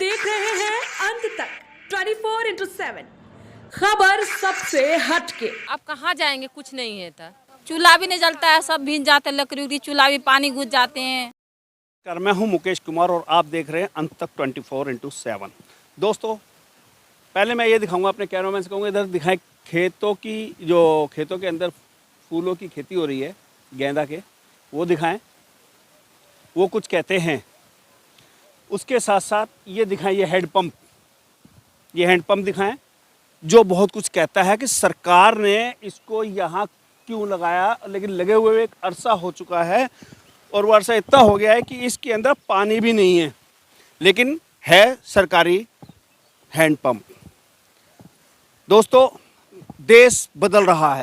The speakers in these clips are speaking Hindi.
देख रहे हैं अंत तक 24/7 खबर सबसे हटके। अब कहाँ जाएंगे, कुछ नहीं है तो चूल्हा भी नहीं जलता है, सब भीग जाते हैं, लकड़ी उकड़ी चूल्हा भी पानी घुस जाते हैं। मैं हूं मुकेश कुमार और आप देख रहे हैं अंत तक 24/7। दोस्तों, पहले मैं ये दिखाऊंगा, अपने कैमरामैन से कहूँगा इधर दिखाएं खेतों के अंदर फूलों की खेती हो रही है, गेंदा के, वो दिखाएं, वो कुछ कहते हैं। उसके साथ साथ ये दिखाएं, ये हैंडपम्प दिखाएं जो बहुत कुछ कहता है कि सरकार ने इसको यहाँ क्यों लगाया, लेकिन लगे हुए एक अरसा हो चुका है और वो अरसा इतना हो गया है कि इसके अंदर पानी भी नहीं है, लेकिन है सरकारी हैंडपम्प। दोस्तों, देश बदल रहा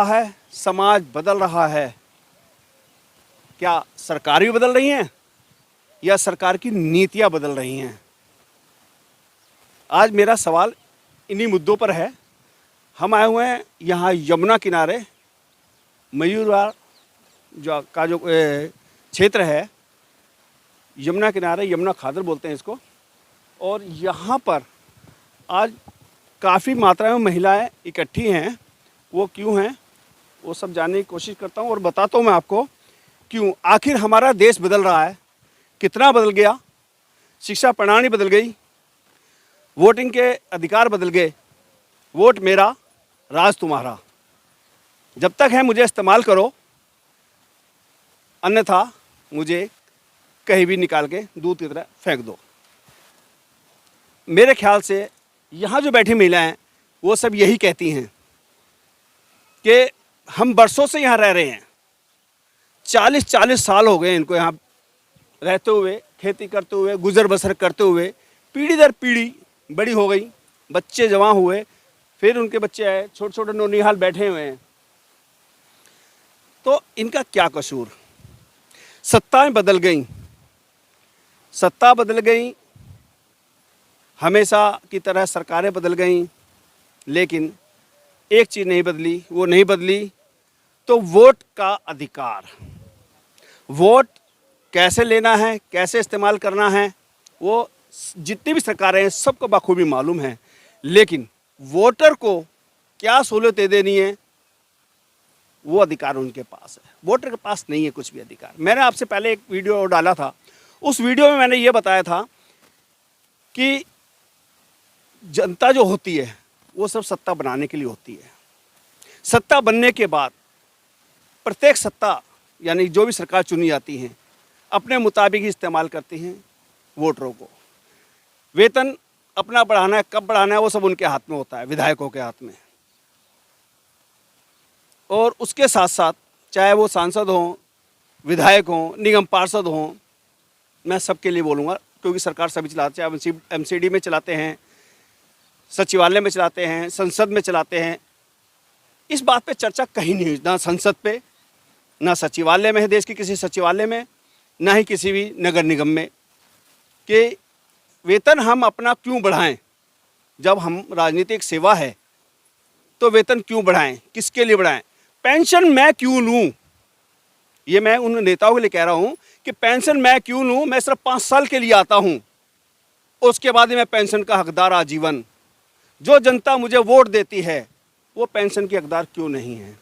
है, समाज बदल रहा है। क्या सरकार भी बदल रही हैं या सरकार की नीतियां बदल रही हैं? आज मेरा सवाल इन्हीं मुद्दों पर है। हम आए हुए हैं यहाँ यमुना किनारे, मयूरवार का जो क्षेत्र है, यमुना किनारे, यमुना खादर बोलते हैं इसको। और यहाँ पर आज काफ़ी मात्रा में महिलाएं इकट्ठी हैं। वो क्यों हैं, वो सब जानने की कोशिश करता हूँ और बताता हूँ मैं आपको क्यों। आखिर हमारा देश बदल रहा है, कितना बदल गया। शिक्षा प्रणाली बदल गई, वोटिंग के अधिकार बदल गए। वोट मेरा, राज तुम्हारा। जब तक है मुझे इस्तेमाल करो, अन्यथा मुझे कहीं भी निकाल के दूध की तरह फेंक दो। मेरे ख्याल से यहाँ जो बैठी महिलाएं हैं वो सब यही कहती हैं कि हम बरसों से यहाँ रह रहे हैं, 40 साल हो गए इनको यहाँ रहते हुए, खेती करते हुए, गुजर बसर करते हुए। पीढ़ी दर पीढ़ी बड़ी हो गई, बच्चे जवान हुए, फिर उनके बच्चे आए, छोटे छोटे नौनिहाल बैठे हुए हैं। तो इनका क्या कसूर? सत्ताएं बदल गई, हमेशा की तरह सरकारें बदल गईं, लेकिन एक चीज़ नहीं बदली। वो नहीं बदली तो वोट का अधिकार। वोट कैसे लेना है, कैसे इस्तेमाल करना है, वो जितनी भी सरकारें हैं सबको बखूबी मालूम है, लेकिन वोटर को क्या सहूलतें देनी है वो अधिकार उनके पास है। वोटर के पास नहीं है कुछ भी अधिकार। मैंने आपसे पहले एक वीडियो डाला था, उस वीडियो में मैंने ये बताया था कि जनता जो होती है वो सब सत्ता बनाने के लिए होती है। सत्ता बनने के बाद प्रत्येक सत्ता, यानी जो भी सरकार चुनी जाती है, अपने मुताबिक ही इस्तेमाल करती हैं वोटरों को। वेतन अपना बढ़ाना है, कब बढ़ाना है, वो सब उनके हाथ में होता है, विधायकों के हाथ में। और उसके साथ साथ चाहे वो सांसद हों, विधायक हों, निगम पार्षद हों, मैं सबके लिए बोलूँगा क्योंकि सरकार सभी चलाते हैं। चाहे एमसीडी में चलाते हैं, सचिवालय में चलाते हैं, संसद में चलाते हैं। इस बात पे चर्चा कहीं नहीं हुई, ना संसद पे, ना सचिवालय में है देश के किसी सचिवालय में, ना ही किसी भी नगर निगम में, कि वेतन हम अपना क्यों बढ़ाएं। जब हम राजनीतिक सेवा है तो वेतन क्यों बढ़ाएं, किसके लिए बढ़ाएं। पेंशन मैं क्यों लूं, ये मैं उन नेताओं के लिए कह रहा हूं कि पेंशन मैं क्यों लूं। मैं सिर्फ 5 साल के लिए आता हूं, उसके बाद ही मैं पेंशन का हकदार आजीवन। जो जनता मुझे वोट देती है वो पेंशन की हकदार क्यों नहीं है,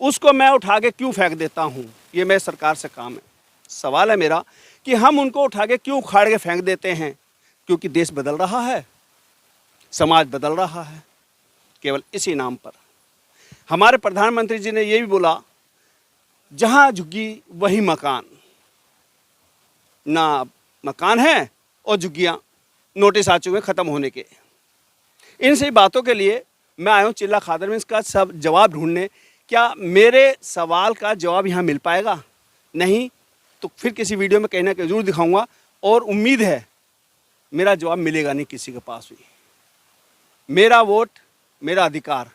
उसको मैं उठा के क्यों फेंक देता हूँ। ये मेरे सरकार से काम है। सवाल है मेरा कि हम उनको उठा के क्यों उखाड़ के फेंक देते हैं? क्योंकि देश बदल रहा है, समाज बदल रहा है। केवल इसी नाम पर हमारे प्रधानमंत्री जी ने ये भी बोला, जहाँ झुग्गी वही मकान। ना मकान है और झुग्गियाँ नोटिस आ चुके हैं ख़त्म होने के। इन सभी बातों के लिए मैं आया हूँ चिल्ला खादर में इसका सब जवाब ढूंढने। क्या मेरे सवाल का जवाब यहाँ मिल पाएगा? नहीं तो फिर किसी वीडियो में कहीं ना कहीं जरूर दिखाऊंगा, और उम्मीद है मेरा जवाब मिलेगा नहीं किसी के पास भी। मेरा वोट मेरा अधिकार।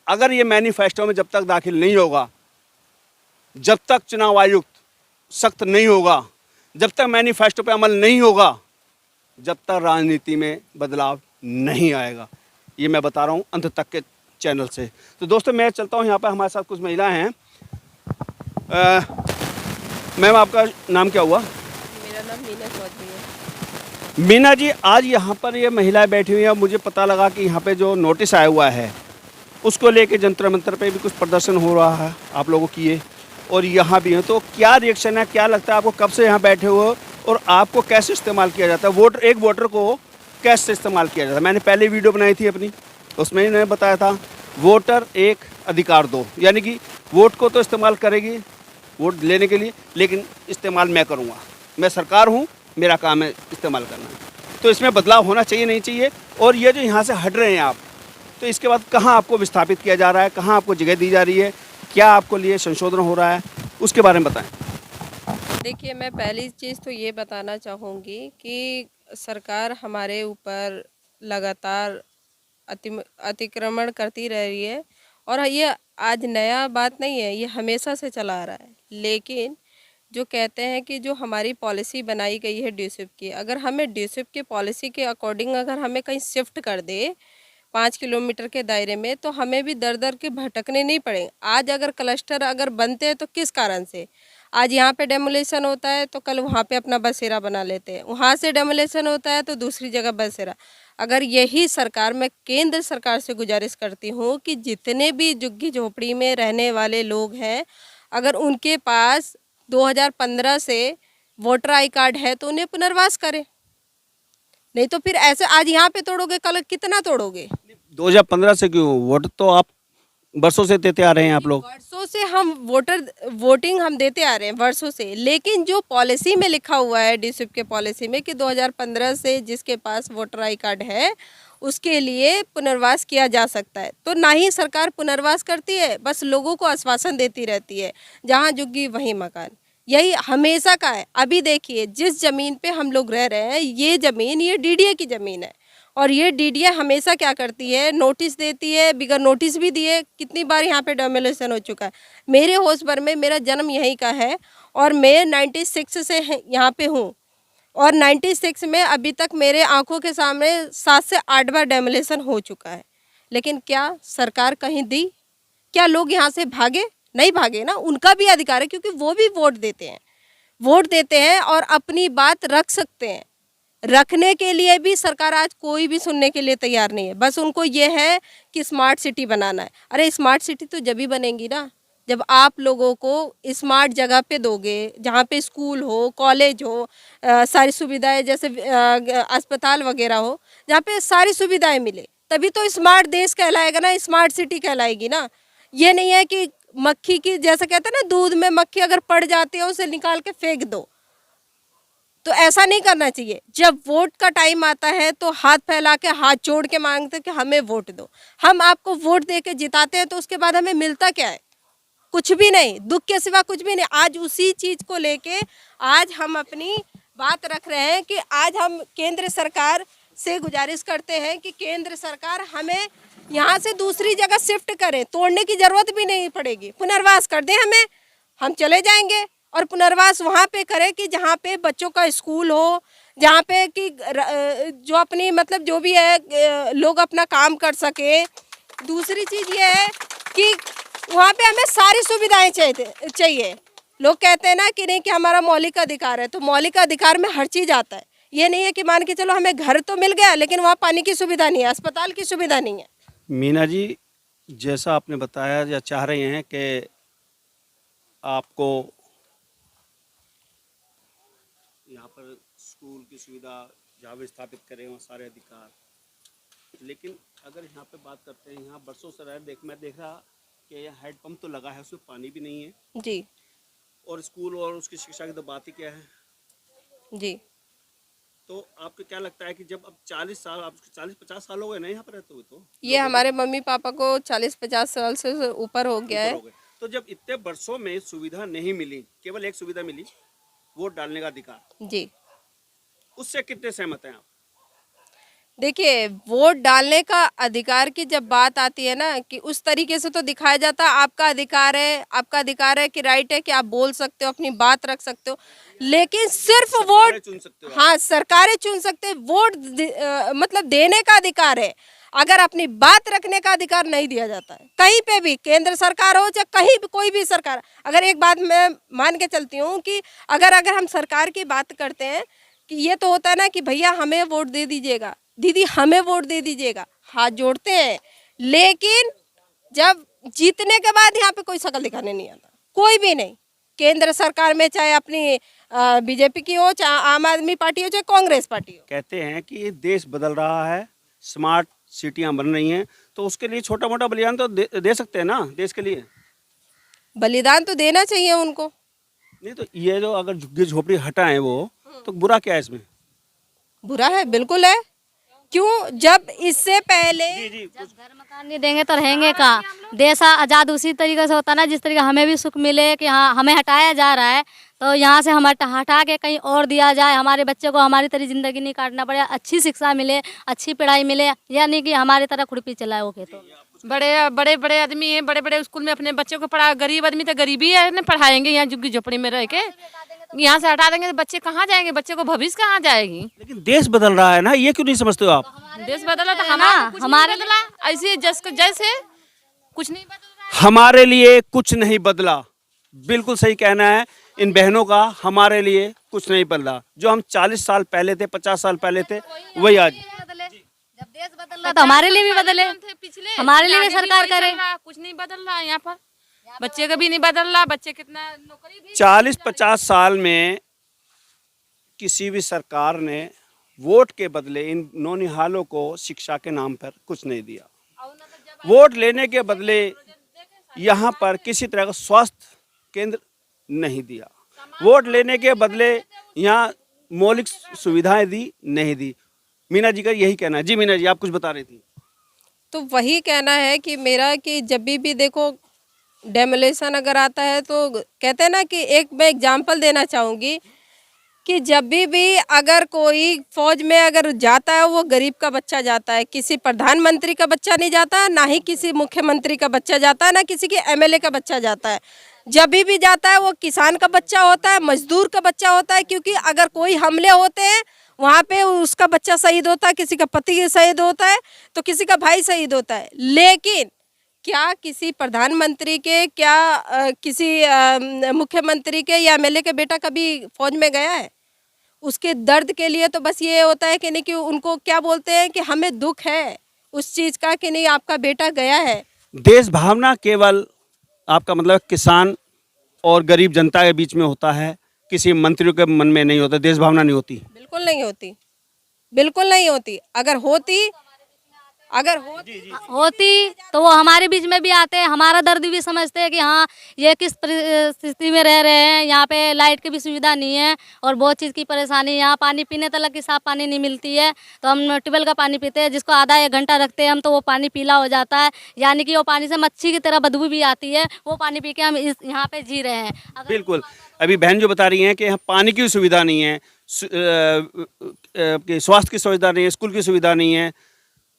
अगर ये मैनिफेस्टो में जब तक दाखिल नहीं होगा, जब तक चुनाव आयुक्त सख्त नहीं होगा, जब तक मैनिफेस्टो पे अमल नहीं होगा, जब तक राजनीति में बदलाव नहीं आएगा। ये मैं बता रहा हूँ अंत तक के चैनल से। तो दोस्तों, मैं चलता हूँ, यहाँ पर हमारे साथ कुछ महिलाएं हैं। मैम, आपका नाम क्या हुआ? मेरा मीना चौधरी है। मीना जी, आज यहाँ पर ये महिलाएं बैठी हुई हैं। मुझे पता लगा कि यहाँ पे जो नोटिस आया हुआ है उसको लेके जंतर मंतर पे भी कुछ प्रदर्शन हो रहा है आप लोगों की ये, और यहाँ भी है। तो क्या रिएक्शन है, क्या लगता है आपको, कब से यहाँ बैठे हो और आपको कैसे इस्तेमाल किया जाता है? एक वोटर को कैसे इस्तेमाल किया जाता है? मैंने पहले वीडियो बनाई थी अपनी, उसमें इन्होंने बताया था वोटर एक अधिकार दो, यानी कि वोट को तो इस्तेमाल करेगी वोट लेने के लिए, लेकिन इस्तेमाल मैं करूँगा। मैं सरकार हूँ, मेरा काम है इस्तेमाल करना। तो इसमें बदलाव होना चाहिए नहीं चाहिए? और ये जो यहाँ से हट रहे हैं आप, तो इसके बाद कहाँ आपको विस्थापित किया जा रहा है, कहाँ आपको जगह दी जा रही है, क्या आपको लिए संशोधन हो रहा है, उसके बारे में बताएं। देखिए, मैं पहली चीज़ तो ये बताना चाहूँगी कि सरकार हमारे ऊपर लगातार अतिक्रमण करती रह रही है, और ये आज नया बात नहीं है, ये हमेशा से चला आ रहा है। लेकिन जो कहते हैं कि जो हमारी पॉलिसी बनाई गई है ड्यूसिप की, अगर हमें ड्यूसिप की पॉलिसी के अकॉर्डिंग अगर हमें कहीं शिफ्ट कर दे 5 किलोमीटर के दायरे में, तो हमें भी दर दर के भटकने नहीं पड़ेंगे। आज अगर क्लस्टर अगर बनते हैं तो किस कारण से? आज यहाँ पे डेमोलेशन होता है तो कल वहाँ पे अपना बसेरा बना लेते हैं, वहाँ से डेमोलेशन होता है तो दूसरी जगह बसेरा। अगर यही सरकार, मैं केंद्र सरकार से गुजारिश करती हूँ कि जितने भी झुग्गी झोपड़ी में रहने वाले लोग हैं, अगर उनके पास 2015 से वोटर आई कार्ड है तो उन्हें पुनर्वास करें। नहीं तो फिर ऐसे आज यहाँ पे तोड़ोगे, कल कितना तोड़ोगे? 2015 से क्यों? वोट तो आप बरसों से देते आ रहे हैं आप लोग। वर्षों से हम वोटिंग हम देते आ रहे हैं वर्षों से, लेकिन जो पॉलिसी में लिखा हुआ है डीसीप के पॉलिसी में कि 2015 से जिसके पास वोटर आई कार्ड है उसके लिए पुनर्वास किया जा सकता है, तो ना ही सरकार पुनर्वास करती है, बस लोगों को आश्वासन देती रहती है, जहाँ झुग्गी वहीं मकान। यही हमेशा का है। अभी देखिए, जिस ज़मीन पे हम लोग रह रहे हैं, ये ज़मीन ये डीडीए की ज़मीन है, और ये डीडीए हमेशा क्या करती है, नोटिस देती है, बिगर नोटिस भी दिए कितनी बार यहाँ पे डेमोलेशन हो चुका है। मेरे होश भर में, मेरा जन्म यहीं का है और मैं 96 से यहाँ पे हूँ, और 96 में अभी तक मेरे आंखों के सामने 7 से 8 बार डेमोलेशन हो चुका है। लेकिन क्या सरकार कहीं दी? क्या लोग यहाँ से भागे? नहीं भागे ना, उनका भी अधिकार है, क्योंकि वो भी वोट देते हैं और अपनी बात रख सकते हैं। रखने के लिए भी सरकार आज कोई भी सुनने के लिए तैयार नहीं है। बस उनको ये है कि स्मार्ट सिटी बनाना है। अरे स्मार्ट सिटी तो जब ही बनेगी ना, जब आप लोगों को स्मार्ट जगह पे दोगे, जहाँ पे स्कूल हो, कॉलेज हो, सारी सुविधाएं जैसे अस्पताल वगैरह हो, जहाँ पे सारी सुविधाएं मिले, तभी तो स्मार्ट देश कहलाएगा ना, स्मार्ट सिटी कहलाएगी ना। ये नहीं है कि मक्खी की, जैसे कहते हैं ना, दूध में मक्खी अगर पड़ जाती है उसे निकाल के फेंक दो, तो ऐसा नहीं करना चाहिए। जब वोट का टाइम आता है तो हाथ फैला के, हाथ जोड़ के मांगते हैं कि हमें वोट दो। हम आपको वोट दे के जिताते हैं तो उसके बाद हमें मिलता क्या है? कुछ भी नहीं, दुख के सिवा कुछ भी नहीं। आज उसी चीज़ को लेके आज हम अपनी बात रख रहे हैं कि आज हम केंद्र सरकार से गुजारिश करते हैं कि केंद्र सरकार हमें यहाँ से दूसरी जगह शिफ्ट करे, तोड़ने की ज़रूरत भी नहीं पड़ेगी, पुनर्वास कर दें हमें, हम चले जाएंगे। और पुनर्वास वहाँ पे करें कि जहाँ पे बच्चों का स्कूल हो, जहाँ पे कि जो अपनी मतलब जो भी है लोग अपना काम कर सके। दूसरी चीज़ ये है कि वहाँ पे हमें सारी सुविधाएं चाहिए। लोग कहते हैं ना कि नहीं कि हमारा मौलिक अधिकार है, तो मौलिक अधिकार में हर चीज़ आता है। ये नहीं है कि मान के चलो हमें घर तो मिल गया लेकिन वहाँ पानी की सुविधा नहीं है, अस्पताल की सुविधा नहीं है। मीना जी, जैसा आपने बताया या चाह रहे हैं कि आपको यहाँ पर स्कूल की सुविधा जहाँ भी स्थापित करें वहाँ सारे अधिकार, लेकिन अगर यहाँ पे बात करते हैं, यहाँ बरसों से मैं देख रहा कि यहाँ हेड पंप तो लगा है, उसमें पानी भी नहीं है जी, और स्कूल और उसकी शिक्षा की तो बात ही क्या है जी। तो आपको क्या लगता है कि जब अब 40 साल, आप 40-50 साल हो गए ना यहाँ पर रहते हुए, तो ये हमारे मम्मी पापा को 40-50 साल से ऊपर हो गया है। तो जब इतने वर्षों में सुविधा नहीं मिली, केवल एक सुविधा मिली, वोट डालने का अधिकार, जी, उससे कितने सहमत हैं आप? देखिए, वोट डालने का अधिकार की जब बात आती है ना, कि उस तरीके से तो दिखाया जाता है आपका अधिकार है कि राइट है कि आप बोल सकते हो, अपनी बात रख सकते हो, लेकिन सिर्फ वोट, चुन सकते हो। हाँ, सरकारें चुन सकते हैं, वोट मतलब देने का अधिकार है। अगर अपनी बात रखने का अधिकार नहीं दिया जाता है, कहीं पे भी, केंद्र सरकार हो चाहे कहीं भी कोई भी सरकार। अगर एक बात मैं मान के चलती हूँ कि अगर हम सरकार की बात करते हैं कि ये तो होता है ना कि भैया हमें वोट दे दीजिएगा, दीदी हमें वोट दे दीजिएगा, हाथ जोड़ते हैं, लेकिन जब जीतने के बाद यहाँ पे कोई शकल दिखाने नहीं आता, कोई भी नहीं। केंद्र सरकार में चाहे अपनी बीजेपी की हो, चाहे आम आदमी पार्टी हो, चाहे कांग्रेस पार्टी हो। कहते हैं कि देश बदल रहा है, स्मार्ट सिटियां बन रही हैं, तो उसके लिए छोटा मोटा बलिदान तो दे सकते हैं ना देश के लिए। बलिदान तो देना चाहिए उनको। नहीं तो ये जो अगर झुग्गी झोपड़ी हटाएं वो, तो बुरा क्या है इसमें? बुरा है, बिल्कुल है। क्यों? जब इससे पहले जब घर मकान नहीं देंगे तो रहेंगे कहाँ? देश आज़ाद उसी तरीके से होता ना जिस तरीके हमें भी सुख मिले कि हाँ हमें हटाया जा रहा है तो यहाँ से हम हटा के कहीं और दिया जाए, हमारे बच्चे को हमारी तरह ज़िंदगी नहीं काटना पड़े, अच्छी शिक्षा मिले, अच्छी पढ़ाई मिले, यानी कि हमारी तरह खुरपी चलाए वो खेतों में। बड़े बड़े आदमी हैं, बड़े बड़े स्कूल में अपने बच्चों को पढ़ा, गरीब आदमी तो गरीबी है ना, पढ़ाएंगे यहाँ झुग्गी झोपड़ी में रह के, यहाँ से हटा देंगे तो बच्चे कहाँ जाएंगे, बच्चे को भविष्य कहाँ जाएगी। लेकिन देश बदल रहा है ना, ये क्यों नहीं समझते हो आप? देश बदला तो हमारे बदला, ऐसे जैसे कुछ नहीं बदल रहा हमारे लिए कुछ नहीं बदला, बिल्कुल सही कहना है इन बहनों का, हमारे लिए कुछ नहीं बदला। जो हम 40 साल पहले थे, 50 साल पहले थे, वही आज। जब देश बदल रहा तो हमारे लिए भी बदले, पिछले हमारे लिए भी सरकार करे। कुछ नहीं बदल रहा यहाँ पर, बच्चे का भी नहीं बदल रहा, बच्चे कितना नौकरी भी 40-50 साल में किसी भी सरकार ने वोट के बदले इन नौनिहालों को शिक्षा के नाम पर कुछ नहीं दिया। वोट लेने के बदले यहाँ पर किसी तरह का स्वास्थ्य केंद्र नहीं दिया, वोट लेने के बदले यहाँ मौलिक सुविधाएं दी नहीं दी। मीना जी का यही कहना है। जी मीना जी, आप कुछ बता रही थी। तो वही कहना है कि मेरा कि जब भी देखो डेमोलेशन अगर आता है तो कहते हैं ना कि मैं एग्जांपल देना चाहूँगी कि जब भी अगर कोई फौज में अगर जाता है वो गरीब का बच्चा जाता है, किसी प्रधानमंत्री का बच्चा नहीं जाता, ना ही किसी मुख्यमंत्री का बच्चा जाता है, ना किसी के एमएलए का बच्चा जाता है। जब भी जाता है वो किसान का बच्चा होता है, मजदूर का बच्चा होता है, क्योंकि अगर कोई हमले होते हैं वहाँ पे उसका बच्चा शहीद होता है, किसी का पति शहीद होता है तो किसी का भाई शहीद होता है। लेकिन क्या किसी प्रधानमंत्री के, क्या किसी मुख्यमंत्री के या एमएलए के बेटा कभी फौज में गया है? उसके दर्द के लिए तो बस ये होता है कि नहीं कि उनको क्या बोलते हैं कि हमें दुख है उस चीज़ का कि नहीं आपका बेटा गया है। देश भावना केवल आपका मतलब किसान और गरीब जनता के बीच में होता है, किसी मंत्रियों के मन में नहीं होता, देश भावना नहीं होती। बिल्कुल नहीं होती, बिल्कुल नहीं होती। अगर होती तो वो हमारे बीच में भी आते हैं, हमारा दर्द भी समझते हैं कि हाँ ये किस परिस्थिति में रह रहे हैं, यहाँ पे लाइट की भी सुविधा नहीं है और बहुत चीज़ की परेशानी, यहाँ पानी पीने तक की साफ पानी नहीं मिलती है, तो हम ट्यूबवेल का पानी पीते हैं, जिसको आधा 1 घंटा रखते हैं हम तो वो पानी पीला हो जाता है, यानी कि वो पानी से मच्छी की तरह बदबू भी आती है, वो पानी पी के हम यहाँ पे जी रहे हैं। बिल्कुल, अभी बहन जो बता रही हैं कि यहाँ पानी की सुविधा नहीं है, स्वास्थ्य की सुविधा नहीं है, स्कूल की सुविधा नहीं है,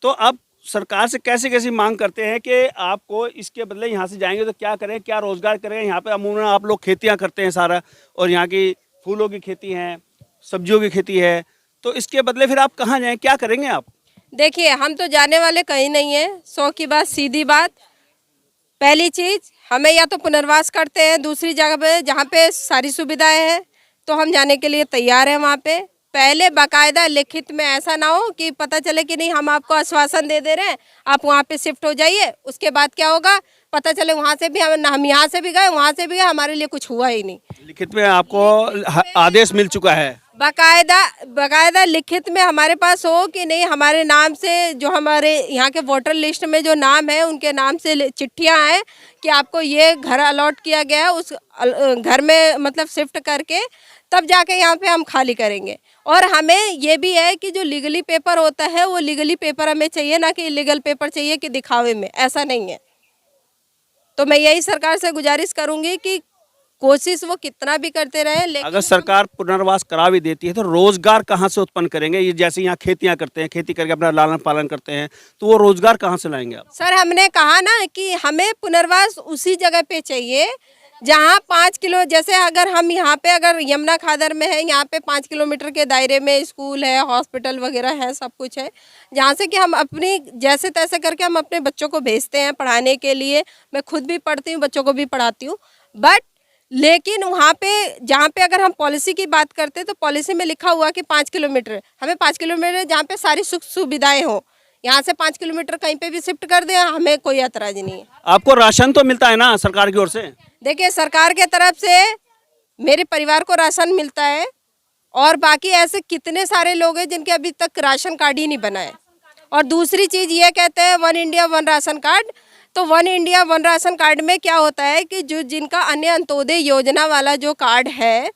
तो अब सरकार से कैसी मांग करते हैं कि आपको इसके बदले यहाँ से जाएंगे तो क्या करें, क्या रोजगार करें? यहाँ पे अमूमन आप लोग खेतियाँ करते हैं सारा, और यहाँ की फूलों की खेती है, सब्जियों की खेती है, तो इसके बदले फिर आप कहाँ जाएं, क्या करेंगे आप? देखिए, हम तो जाने वाले कहीं नहीं है। 100 की बात सीधी बात। पहली चीज़, हमें या तो पुनर्वास करते हैं दूसरी जगह पे जहाँ पे सारी सुविधाएं हैं, तो हम जाने के लिए तैयार हैं वहाँ पे। पहले बाकायदा लिखित में, ऐसा ना हो कि पता चले कि नहीं हम आपको आश्वासन दे रहे हैं आप वहाँ पे शिफ्ट हो जाइए, उसके बाद क्या होगा पता चले वहाँ से भी हम यहाँ से भी गए वहाँ से भी गए, हमारे लिए कुछ हुआ ही नहीं। लिखित में आपको आदेश मिल चुका है? बाकायदा लिखित में हमारे पास हो कि नहीं, हमारे नाम से जो हमारे यहाँ के वोटर लिस्ट में जो नाम है उनके नाम से चिट्ठियाँ हैं कि आपको ये घर अलॉट किया गया है, उस घर में मतलब शिफ्ट करके तब जाके यहाँ पे हम खाली करेंगे। और हमें ये भी है कि जो लीगली पेपर होता है वो लीगली पेपर हमें चाहिए, ना कि इलीगल पेपर चाहिए कि दिखावे में, ऐसा नहीं है। तो मैं यही सरकार से गुजारिश करूँगी कि कोशिश वो कितना भी करते रहे, लेकिन अगर सरकार पुनर्वास करा भी देती है तो रोजगार कहाँ से उत्पन्न करेंगे? ये जैसे यहाँ खेतियाँ करते हैं, खेती करके अपना लालन पालन करते हैं, तो वो रोजगार कहाँ से लाएंगे आप? सर हमने कहा ना कि हमें पुनर्वास उसी जगह पे चाहिए जहाँ 5 किलो, जैसे अगर हम यहाँ पे अगर यमुना खादर में है, यहाँ पे 5 किलोमीटर के दायरे में स्कूल है, हॉस्पिटल वगैरह है, सब कुछ है, जहाँ से कि हम अपनी जैसे तैसे करके हम अपने बच्चों को भेजते हैं पढ़ाने के लिए। मैं खुद भी पढ़ती हूँ, बच्चों को भी पढ़ाती हूँ। बट लेकिन वहाँ पे जहाँ पे अगर हम पॉलिसी की बात करते हैं तो पॉलिसी में लिखा हुआ कि 5 किलोमीटर, हमें 5 किलोमीटर जहाँ पे सारी सुख सुविधाएं हो, यहाँ से 5 किलोमीटर कहीं पे भी शिफ्ट कर दें, हमें कोई एतराज नहीं है। आपको राशन तो मिलता है ना सरकार की ओर से? देखिए, सरकार के तरफ से मेरे परिवार को राशन मिलता है, और बाकी ऐसे कितने सारे लोग हैं जिनके अभी तक राशन कार्ड ही नहीं बना है। और दूसरी चीज़ ये कहते हैं 1 इंडिया 1 राशन कार्ड, तो 1 इंडिया 1 राशन कार्ड में क्या होता है कि जो जिनका अन्य अंत्योदय योजना वाला जो कार्ड है,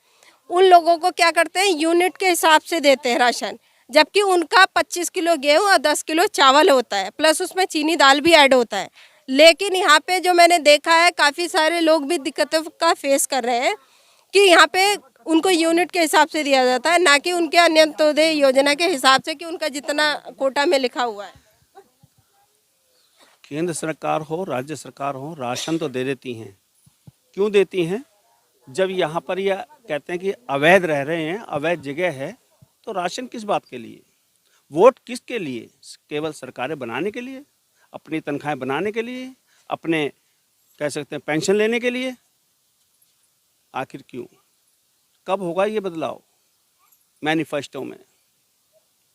उन लोगों को क्या करते हैं, यूनिट के हिसाब से देते हैं राशन, जबकि उनका 25 किलो गेहूँ और 10 किलो चावल होता है, प्लस उसमें चीनी दाल भी ऐड होता है। लेकिन यहाँ पे जो मैंने देखा है, काफ़ी सारे लोग भी दिक्कतों का फेस कर रहे हैं कि यहाँ पे उनको यूनिट के हिसाब से दिया जाता है, ना कि उनके अन्य अंत्योदय योजना के हिसाब से कि उनका जितना कोटा में लिखा हुआ है। केंद्र सरकार हो, राज्य सरकार हो, राशन तो दे देती हैं। क्यों देती हैं? जब यहाँ पर यह कहते हैं कि अवैध रह रहे हैं, अवैध जगह है, तो राशन किस बात के लिए? वोट किसके लिए? केवल सरकारें बनाने के लिए, अपनी तनख्वाहें बनाने के लिए, अपने कह सकते हैं पेंशन लेने के लिए? आखिर क्यों? कब होगा ये बदलाव? मैनिफेस्टो में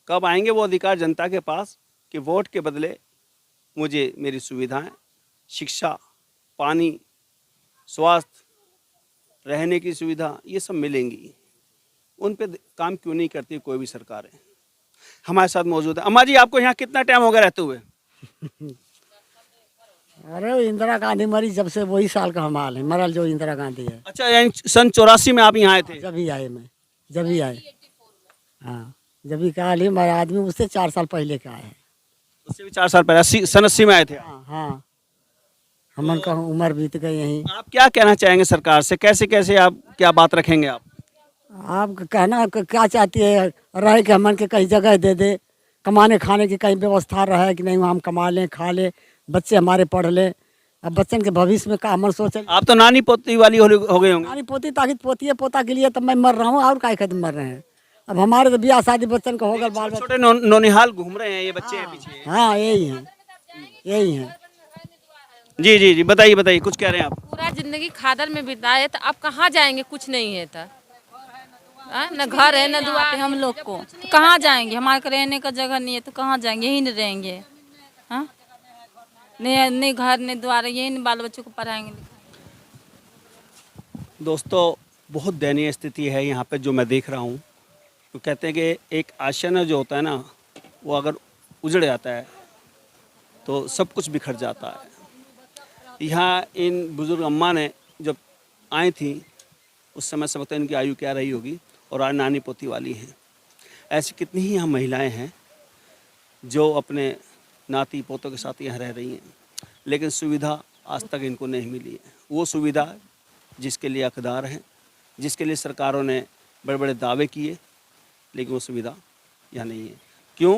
कब आएंगे वो अधिकार जनता के पास कि वोट के बदले मुझे मेरी सुविधाएं, शिक्षा, पानी, स्वास्थ्य, रहने की सुविधा, ये सब मिलेंगी? उन पे काम क्यों नहीं करती कोई भी सरकारें? हमारे साथ मौजूद है अम्मा जी। आपको यहाँ कितना टाइम हो गया रहते हुए? अरे इंदिरा गांधी मरी जब से वही साल का हम हाल है, मरल जो इंदिरा गांधी है। अच्छा, यानी सन 84 में आप यहाँ आए थे? जब ही आए मैं, जब ही आए, हाँ, जब ही कहा मेरा आदमी उससे 4 साल पहले का है। उससे भी 4 साल पहले सन 80 में आए थे? हाँ हाँ, हमन का उम्र बीत गई यहीं। आप क्या कहना चाहेंगे सरकार से? कैसे कैसे आप क्या बात रखेंगे आप? आप कहना क्या चाहती है? रहे कि हमन के कहीं जगह दे दे, कमाने खाने की कहीं व्यवस्था रहे कि नहीं, हम कमा लें, खा लें, बच्चे हमारे पढ़ ले। अब बच्चन के भविष्य में का हमन सोचें। आप तो नानी पोती वाली हो गए होंगे। नानी पोती ताकि पोती है, पोता के लिए तब मैं मर रहा हूँ, और काय खत्म मर रहे हैं। अब हमारे तो ब्याह शादी बच्चन का होगा, बाल छोटे नौनिहाल घूम रहे हैं ये बच्चे हैं पीछे। हाँ यही है, यही है। जी जी जी, बताइए बताइए, कुछ कह रहे हैं आप? पूरा जिंदगी खादर में बिताए, तो अब कहाँ जाएंगे? कुछ नहीं है तो न घर है न दुआर है। हम लोग को कहाँ जाएंगे? हमारे को रहने का जगह नहीं है तो कहाँ जाएंगे? यहीं नहीं रहेंगे। हाँ, नहीं घर नहीं द्वार, यही नहीं बाल बच्चों को पढ़ाएंगे। दोस्तों, बहुत दयनीय स्थिति है यहाँ पे जो मैं देख रहा हूँ। तो कहते हैं कि एक आशियाना जो होता है ना, वो अगर उजड़ जाता है तो सब कुछ बिखर जाता है। यहाँ इन बुजुर्ग अम्मा ने जब आई थी उस समय से पता इनकी आयु क्या रही होगी, और आज नानी पोती वाली हैं। ऐसी कितनी ही यहाँ महिलाएं हैं जो अपने नाती पोतों के साथ यहाँ रह रही हैं, लेकिन सुविधा आज तक इनको नहीं मिली है। वो सुविधा जिसके लिए हकदार हैं, जिसके लिए सरकारों ने बड़े बड़े दावे किए, लेकिन वो सुविधा यहाँ नहीं है। क्यों?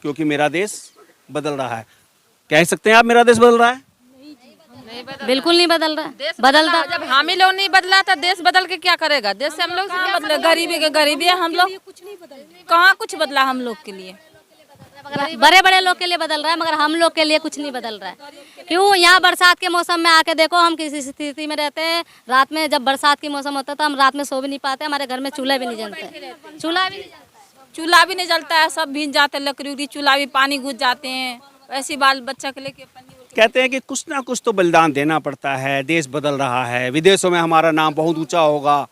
क्योंकि मेरा देश बदल रहा है। कह सकते हैं आप मेरा देश बदल रहा है? बिल्कुल नहीं बदल रहा। देश बदलता, जब हम ही लोग नहीं बदला तो देश बदल के क्या करेगा? देश से हम लोग बदले, गरीबी के गरीबी है। हम लोग कहाँ कुछ बदला हम लोग के लिए? बड़े बड़े लोग के लिए बदल रहा है, मगर हम लोग के लिए कुछ नहीं बदल रहा है। क्यों? यहाँ बरसात के मौसम में आके देखो हम किस स्थिति में रहते हैं। रात में जब बरसात की मौसम होता है तो हम रात में सो भी नहीं पाते, हमारे घर में चूल्हा भी नहीं जलते, चूल्हा भी नहीं जलता है, सब भीग जाते, लकड़ी उकड़ी, चूल्हा भी पानी घुस जाते हैं। ऐसी बाल बच्चा के लेके कहते हैं कि कुछ ना कुछ तो बलिदान देना पड़ता है। देश बदल रहा है, विदेशों में हमारा नाम बहुत ऊंचा होगा।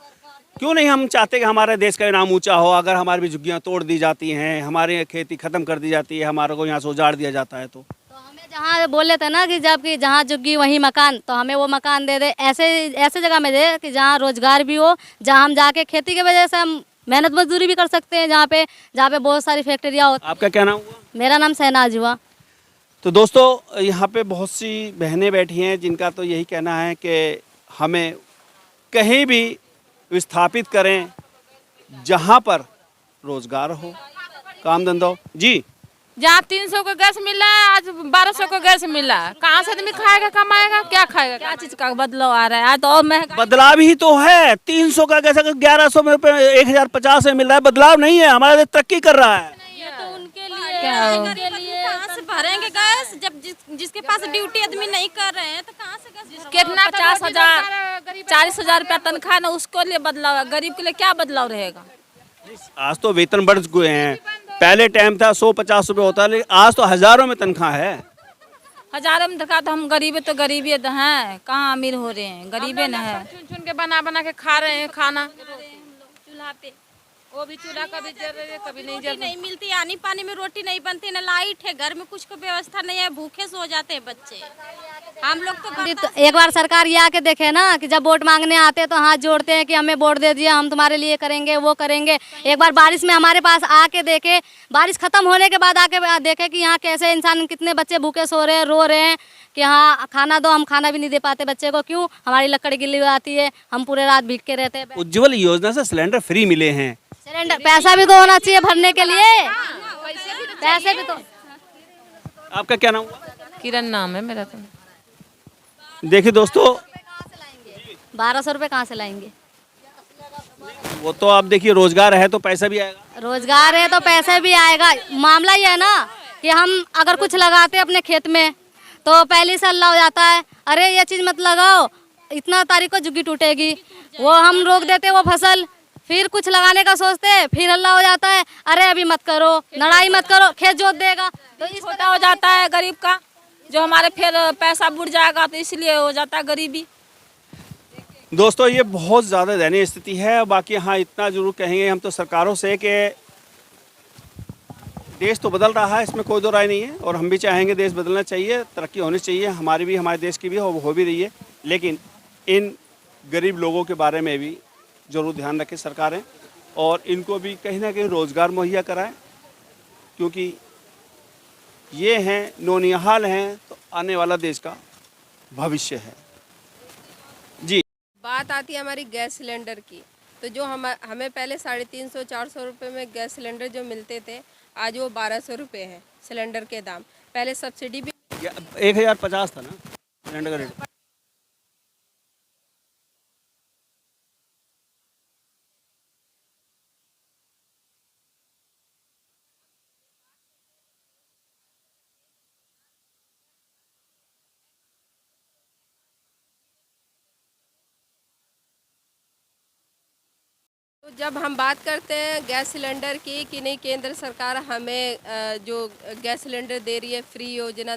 क्यों नहीं हम चाहते कि हमारे देश का नाम ऊंचा हो? अगर हमारी भी झुग्गियाँ तोड़ दी जाती हैं, हमारी खेती ख़त्म कर दी जाती है, हमारे को यहाँ से उजाड़ दिया जाता है, तो हमें जहाँ बोले थे ना कि जब कि जहाँ झुग्गी वहीं मकान, तो हमें वो मकान दे दे। ऐसे जगह में दे कि जहाँ रोजगार भी हो, जहाँ हम जाके खेती की वजह से हम मेहनत मजदूरी भी कर सकते हैं, जहाँ पे बहुत सारी फैक्ट्रियाँ होती। आपका क्या नाम हुआ? मेरा नाम शहनाज हुआ। तो दोस्तों, यहाँ पे बहुत सी बहनें बैठी हैं जिनका तो यही कहना है कि हमें कहीं भी विस्थापित करें जहाँ पर रोज़गार हो, काम धंधा हो। जी, जहाँ 300 को गैस मिला है, आज 1200 को गैस मिला। कहाँ से आदमी खाएगा, कमाएगा, क्या खाएगा? क्या चीज का बदलाव आ रहा है? आज तो और महंगा। बदलाव ही तो है। 300 का गैस अगर 1100 में रुपए 1050 में मिल रहा है, बदलाव नहीं है। हमारा देश तरक्की कर रहा है। कहाँ से भरेंगे गैस जब जिसके पास ड्यूटी आदमी नहीं कर रहे हैं तो कहाँ से गैस? कितना 50,000 40,000 रुपया तनख्वाह ना, उसको लिए बदलाव है। गरीब के लिए क्या बदलाव रहेगा? आज तो वेतन बढ़ गए हैं। पहले टाइम था 150 रुपए होता, लेकिन आज तो हजारों में तनख्वाह है। हजारों में तनख्वाह तो हम गरीबे तो गरीबी तो हैं, कहाँ अमीर हो रहे हैं, गरीबे न है। चुन चुन के बना के खा रहे हैं खाना चूल्हा पे। वो भी चूल्हा कभी जल रही है, कभी नहीं जल रोटी नहीं मिलती, आनी पानी में रोटी नहीं बनती, ना लाइट है, घर में कुछ को व्यवस्था नहीं है, भूखे सो जाते हैं बच्चे। हम लोग तो एक बार सरकार ये आके देखे ना कि जब वोट मांगने आते हैं तो हाथ जोड़ते हैं कि हमें वोट दे दिए, हम तुम्हारे लिए करेंगे, वो करेंगे। एक बार बारिश में हमारे पास आके देखे, बारिश खत्म होने के बाद आके देखे कि यहाँ कैसे इंसान, कितने बच्चे भूखे सो रहे हैं, रो रहे हैं कि हाँ खाना दो। हम खाना भी नहीं दे पाते बच्चे को, क्यों? हमारी लकड़ी गिल्ली हो जाती है, हम पूरे रात भीग के रहते हैं। उज्ज्वल योजना से सिलेंडर फ्री मिले हैं। सिलेंडर पैसा भी तो होना चाहिए भरने के लिए, पैसे भी तो। आपका क्या नाम हुआ? किरण नाम है मेरा। तो देखिए दोस्तों, 1200 रुपये कहाँ से लाएंगे? वो तो आप देखिए, रोजगार है तो पैसा भी आएगा। रोजगार है तो पैसे भी आएगा। मामला ये है ना कि हम अगर कुछ लगाते अपने खेत में तो पहले से हल्ला हो जाता है, अरे ये चीज़ मत लगाओ, इतना तारीख को झुग्गी टूटेगी। वो हम रोक देते वो फसल, फिर कुछ लगाने का सोचते हैं, फिर हल्ला हो जाता है, अरे अभी मत करो, लड़ाई मत करो, खेत जोत देगा। तो इस छोटा हो जाता है गरीब का, जो हमारे फिर पैसा बुड़ जाएगा, तो इसलिए हो जाता है गरीबी। दोस्तों, ये बहुत ज़्यादा दयनीय स्थिति है। बाकी हाँ, इतना जरूर कहेंगे हम तो सरकारों से कि देश तो बदल रहा है, इसमें कोई दो राय नहीं है, और हम भी चाहेंगे देश बदलना चाहिए, तरक्की होनी चाहिए, हमारी भी, हमारे देश की भी हो भी रही है। लेकिन इन गरीब लोगों के बारे में भी ज़रूर ध्यान रखें सरकारें, और इनको भी कहीं ना कहीं रोज़गार मुहैया कराएं, क्योंकि ये हैं नौनिहाल हैं तो आने वाला देश का भविष्य है। जी, बात आती है हमारी गैस सिलेंडर की, तो जो हमें पहले 350-400 रुपये में गैस सिलेंडर जो मिलते थे, आज वो 1200 रुपये है सिलेंडर के दाम। पहले सब्सिडी भी 1050 था ना सिलेंडर का रेट। तो जब हम बात करते हैं गैस सिलेंडर की कि नहीं, केंद्र सरकार हमें जो गैस सिलेंडर दे रही है, फ्री योजना,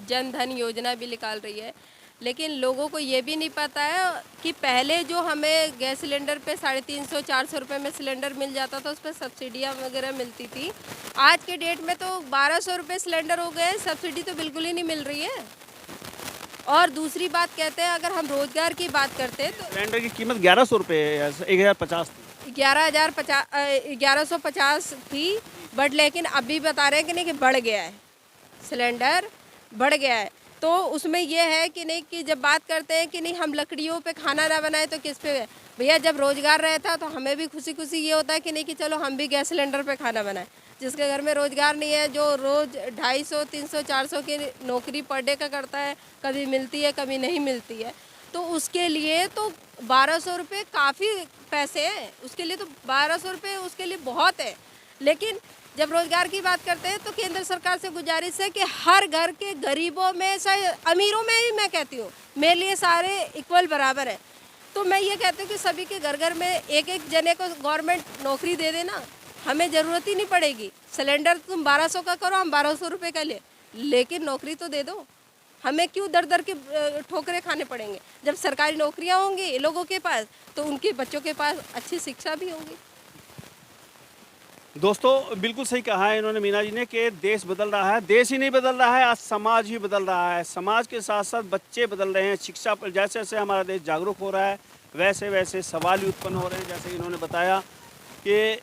जन धन योजना भी निकाल रही है, लेकिन लोगों को ये भी नहीं पता है कि पहले जो हमें गैस सिलेंडर पे 350-400 रुपये में सिलेंडर मिल जाता था, उस पर सब्सिडियाँ वगैरह मिलती थी। आज के डेट में तो 1200 रुपये सिलेंडर हो गए, सब्सिडी तो बिल्कुल ही नहीं मिल रही है। और दूसरी बात कहते हैं, अगर हम रोजगार की बात करते हैं तो सिलेंडर की कीमत 1100 रुपये 1050 थी। 1150 थी, बट लेकिन अभी बता रहे हैं कि नहीं कि बढ़ गया है, सिलेंडर बढ़ गया है। तो उसमें यह है कि नहीं कि जब बात करते हैं कि नहीं हम लकड़ियों पे खाना ना बनाए तो किस पे? भैया जब रोजगार रहता तो हमें भी खुशी खुशी ये होता है कि नहीं कि चलो हम भी गैस सिलेंडर पे खाना बनाएं। जिसके घर में रोजगार नहीं है, जो रोज़ 250, 300, 400 की नौकरी पर डे का करता है, कभी मिलती है कभी नहीं मिलती है, तो उसके लिए तो 1200 रुपये काफ़ी पैसे हैं, उसके लिए तो 1200 रुपये उसके लिए बहुत है। लेकिन जब रोजगार की बात करते हैं तो केंद्र सरकार से गुजारिश है कि हर घर के गरीबों में, चाहे अमीरों में ही, मैं कहती हूँ मेरे लिए सारे इक्वल बराबर है। तो मैं ये कहती हूँ कि सभी के घर घर में एक एक जने को गवर्नमेंट नौकरी दे देना, हमें ज़रूरत ही नहीं पड़ेगी। सिलेंडर तुम 1200 का करो, हम 1200 रुपये का ले, लेकिन नौकरी तो दे दो। हमें क्यों दर दर के ठोकरे खाने पड़ेंगे? जब सरकारी नौकरियां होंगी लोगों के पास तो उनके बच्चों के पास अच्छी शिक्षा भी होगी। दोस्तों, बिल्कुल सही कहा है इन्होंने, मीना जी ने, कि देश बदल रहा है। देश ही नहीं बदल रहा है, आज समाज ही बदल रहा है। समाज के साथ साथ बच्चे बदल रहे हैं। शिक्षा पर जैसे जैसे हमारा देश जागरूक हो रहा है, वैसे वैसे सवाल भी उत्पन्न हो रहे हैं। जैसे इन्होंने बताया कि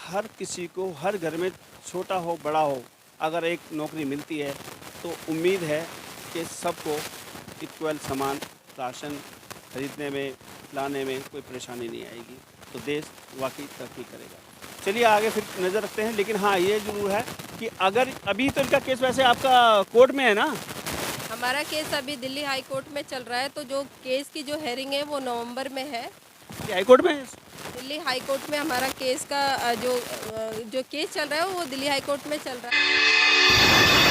हर किसी को, हर घर में, छोटा हो बड़ा हो, अगर एक नौकरी मिलती है तो उम्मीद है कि सबको इक्वल समान राशन खरीदने में, लाने में कोई परेशानी नहीं आएगी, तो देश वाकई तरक्की करेगा। चलिए आगे फिर नज़र रखते हैं। लेकिन हाँ ये जरूर है कि अगर अभी तो इनका केस वैसे आपका कोर्ट में है ना? हमारा केस अभी दिल्ली हाई कोर्ट में चल रहा है, तो जो केस की जो हेयरिंग है वो नवंबर में है। हाई कोर्ट में? दिल्ली हाई कोर्ट में हमारा केस का जो केस चल रहा है वो दिल्ली हाई कोर्ट में चल रहा है।